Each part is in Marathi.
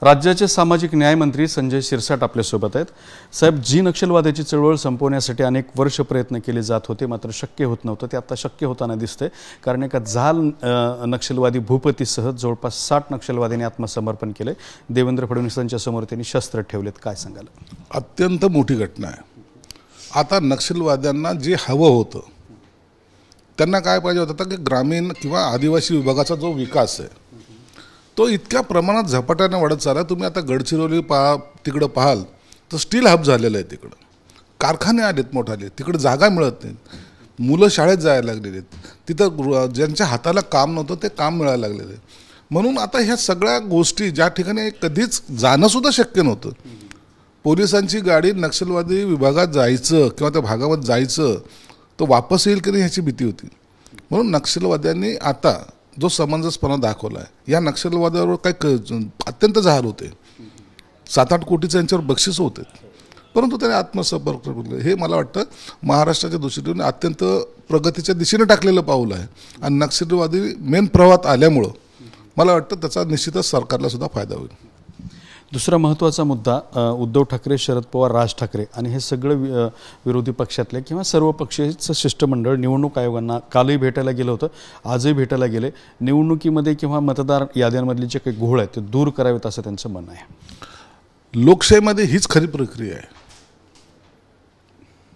राज्याचे सामाजिक न्याय मंत्री संजय शिरसाट आपल्यासोबत आहेत। साहेब, जी नक्षलवादाची चळवळ संपवण्यासाठी अनेक वर्ष प्रयत्न केले जात होते, मात्र शक्य होत नव्हतं, ते आता शक्य होताना दिसतंय। कारण एका जाल नक्षलवादी भूपतीसह जवळपास 60 नक्षलवाद्यांनी आत्मसमर्पण केले। देवेंद्र फडणवीसांच्या समोर त्यांनी शस्त्र ठेवलेत, काय सांगाल? अत्यंत मोठी घटना आहे। आता नक्षलवाद्यांना जे हवं होतं, त्यांना काय पाहिजे होतं की ग्रामीण किंवा आदिवासी विभागाचा जो विकास आहे तो इतक्या प्रमाणात झपाट्याने वाढत चालला। तुम्ही आता गडचिरोली तिकडं पाहाल तर स्टील हब झालेलं आहे, तिकडं कारखाने आलेत मोठाले, तिकडे जागा मिळत नाहीत, मुलं शाळेत जायला लागलेले आहेत, तिथं ज्यांच्या हाताला काम नव्हतं ते काम मिळायला लागलेलं आहे। म्हणून आता ह्या सगळ्या गोष्टी ज्या ठिकाणी कधीच जाणंसुद्धा शक्य नव्हतं, पोलिसांची गाडी नक्षलवादी विभागात जायचं किंवा त्या भागामध्ये जायचं तो वापस येईल की नाही ह्याची भीती होती। म्हणून नक्षलवाद्यांनी आता जो समंजसपणा दाखवला आहे, या नक्षलवाद्यावर काय अत्यंत जहाल होते, 7-8 कोटीचं यांच्यावर बक्षीस होते, परंतु त्याने आत्मसमर्पण केलं। हे मला वाटतं महाराष्ट्राच्या दृष्टीने अत्यंत प्रगतीच्या दिशेने टाकलेलं पाऊल आहे आणि नक्षलवादी मेन प्रवाहात आल्यामुळं मला वाटतं त्याचा निश्चितच सरकारला सुद्धा फायदा होईल। दुसरा महत्त्वाचा मुद्दा, उद्धव ठाकरे, शरद पवार, राज ठाकरे आणि हे सगळं विरोधी पक्षातले किंवा सर्व पक्षाचं शिष्टमंडळ निवडणूक आयोगांना कालही भेटायला गेलं होतं, आजही भेटायला गेले। निवडणुकीमध्ये किंवा मतदार याद्यांमधले जे काही घोळ आहेत ते दूर करावेत असं त्यांचं म्हणणं आहे। लोकशाहीमध्ये हीच खरी प्रक्रिया आहे।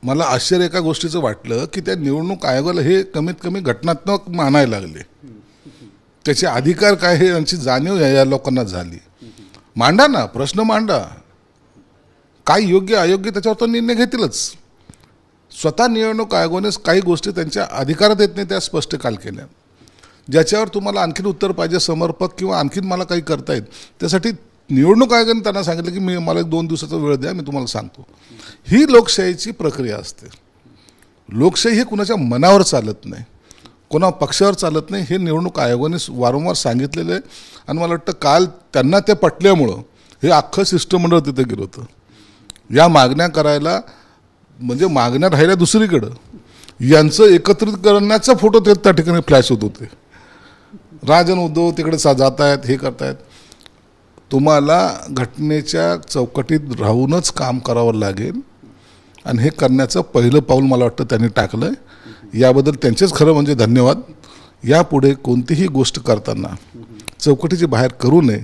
मला आश्चर्य एका गोष्टीचं वाटलं की त्या निवडणूक आयोगाला हे कमीत कमी घटनात्मक मानायला लागले, त्याचे अधिकार काय हे यांची जाणीव या लोकांना झाली। मांडा ना, प्रश्न मांडा, काय योग्य अयोग्य त्याच्यावर तो निर्णय घेतीलच। स्वतः निवडणूक आयोगाने काही गोष्टी त्यांच्या अधिकारात येत नाही त्या स्पष्ट काल केल्या, ज्याच्यावर तुम्हाला आणखीन उत्तर पाहिजे समर्पक किंवा आणखीन मला काही करता येत, त्यासाठी निवडणूक आयोगाने त्यांना सांगितलं की मला 2 दिवसाचा वेळ द्या, मी तुम्हाला सांगतो। ही लोकशाहीची प्रक्रिया असते। लोकशाही हे कुणाच्या मनावर चालत नाही, कोणा पक्षावर चालत नाही, हे निवडणूक आयोगाने वारंवार सांगितलेलं आहे आणि मला वाटतं काल त्यांना ते पटल्यामुळं हे अख्खं शिष्टमंडळ तिथे गेलं होतं। या मागण्या करायला म्हणजे मागण्या राहिल्या दुसरीकडं, यांचं एकत्रित करण्याचा फोटो ते त्या ठिकाणी फ्लॅश होत होते। राजन उद्धव तिकडे जात आहेत, हे करतायत। तुम्हाला घटनेच्या चौकटीत राहूनच काम करावं लागेल आणि हे करण्याचं पहिलं पाऊल मला वाटतं त्यांनी टाकलं आहे। याबद्दल त्यांचेच खरं म्हणजे धन्यवाद। यापुढे कोणतीही गोष्ट करताना चौकटीची बाहेर करू नये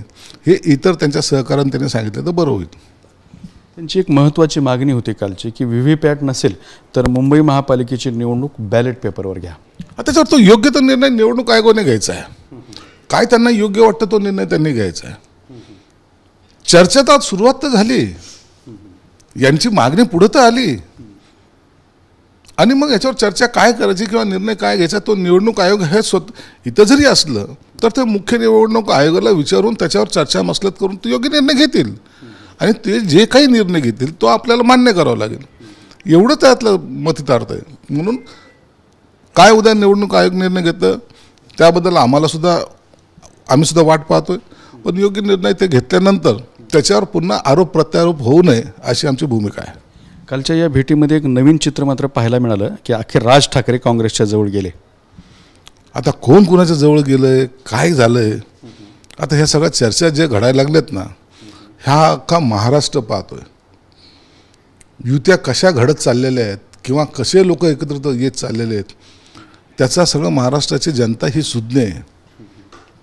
हे इतर त्यांच्या सहकार्याने त्यांनी सांगितलं तर बरं होईल। त्यांची एक महत्त्वाची मागणी होती कालची की व्हीव्हीपॅट नसेल तर मुंबई महापालिकेची निवडणूक बॅलेट पेपरवर घ्या। त्याच्यावर तो योग्य तो निर्णय निवडणूक आयोगाने घ्यायचा आहे, काय त्यांना योग्य वाटतं तो निर्णय त्यांनी घ्यायचा आहे। चर्चा तर सुरुवात तर झाली, यांची मागणी पुढे तर आली आणि मग याच्यावर चर्चा काय करायची किंवा निर्णय काय घ्यायचा तो निवडणूक आयोग हे इथं जरी असलं तर ते मुख्य निवडणूक आयोगाला विचारून त्याच्यावर चर्चा मसलत करून ते योग्य निर्णय घेतील आणि ते जे काही निर्णय घेतील तो आपल्याला मान्य करावा लागेल, एवढं त्यातलं मतितार्थ आहे। म्हणून काय उद्या निवडणूक आयोग निर्णय घेतं त्याबद्दल आम्ही सुद्धा वाट पाहतोय, पण योग्य निर्णय ते घेतल्यानंतर त्याच्यावर पुन्हा आरोप प्रत्यारोप होऊ नये अशी आमची भूमिका आहे। कालच्या या भेटीमध्ये एक नवीन चित्र मात्र पाहायला मिळालं की अखेर राज ठाकरे काँग्रेसच्या जवळ गेले। आता कोण कुणाच्या जवळ गेलंय, काय झालंय, आता ह्या सगळ्या चर्चा जे घडायला लागल्यात ना, ह्या अख्खा महाराष्ट्र पाहतोय। युत्या कशा घडत चाललेल्या आहेत किंवा कसे लोक एकत्रित येत चाललेले आहेत, त्याचा सगळं महाराष्ट्राची जनता ही सुज्ञ आहे।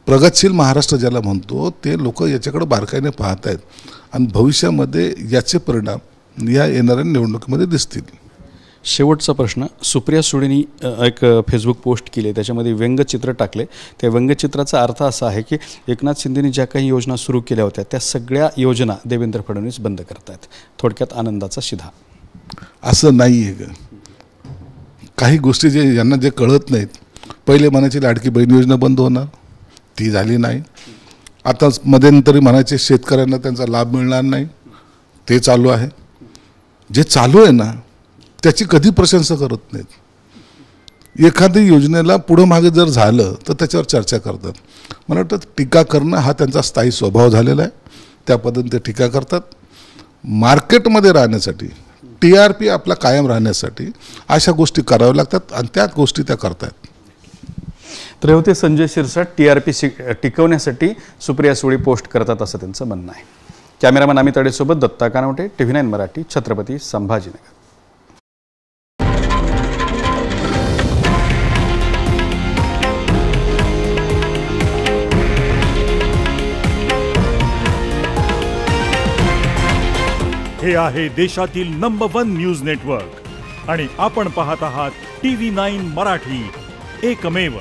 प्रगतशील महाराष्ट्र ज्याला म्हणतो ते लोक याच्याकडे बारकाईने पाहत आहेत आणि भविष्यामध्ये याचे परिणाम या येणाऱ्या निवडणुकीमध्ये दिसतील। शेवटचा प्रश्न, सुप्रिया सुळेंनी एक फेसबुक पोस्ट केली, त्याच्यामध्ये व्यंगचित्र टाकले। त्या व्यंगचित्राचा अर्थ असा आहे की एकनाथ शिंदेनी ज्या काही योजना सुरू केल्या होत्या त्या सगळ्या योजना देवेंद्र फडणवीस बंद करतायत। थोडक्यात आनंदाचा शिधा। असं नाही आहे का, काही गोष्टी जे यांना जे कळत नाहीत, पहिले म्हणायची लाडकी बहीण योजना बंद होणार, ती झाली नाही। आता मध्यंतरी म्हणायचे शेतकऱ्यांना त्यांचा लाभ मिळणार नाही, ते चालू आहे। जे चालू आहे ना त्याची कधी प्रशंसा करत नाहीत। एखादी योजनेला पुढं मागे जर झालं तर त्याच्यावर चर्चा करतात। मला वाटतं टीका करणं हा त्यांचा स्थायी स्वभाव झालेला आहे, त्या पद्धतीने ते टीका करतात। मार्केटमध्ये राहण्यासाठी, TRP आपला कायम राहण्यासाठी अशा गोष्टी कराव्या लागतात आणि त्याच गोष्टी त्या करतात। तर हे होते संजय शिरसाट. TRP टिकवण्यासाठी सुप्रिया सुळे पोस्ट करतात असं त्यांचं म्हणणं आहे. कॅमेरामॅन अमित अडेसोबत दत्ता कानवटे, TV9 मराठी, छत्रपती संभाजीनगर. हे आहे देशातील नंबर 1 न्यूज नेटवर्क आणि आपण पाहत आहात TV9 मराठी, एकमेव.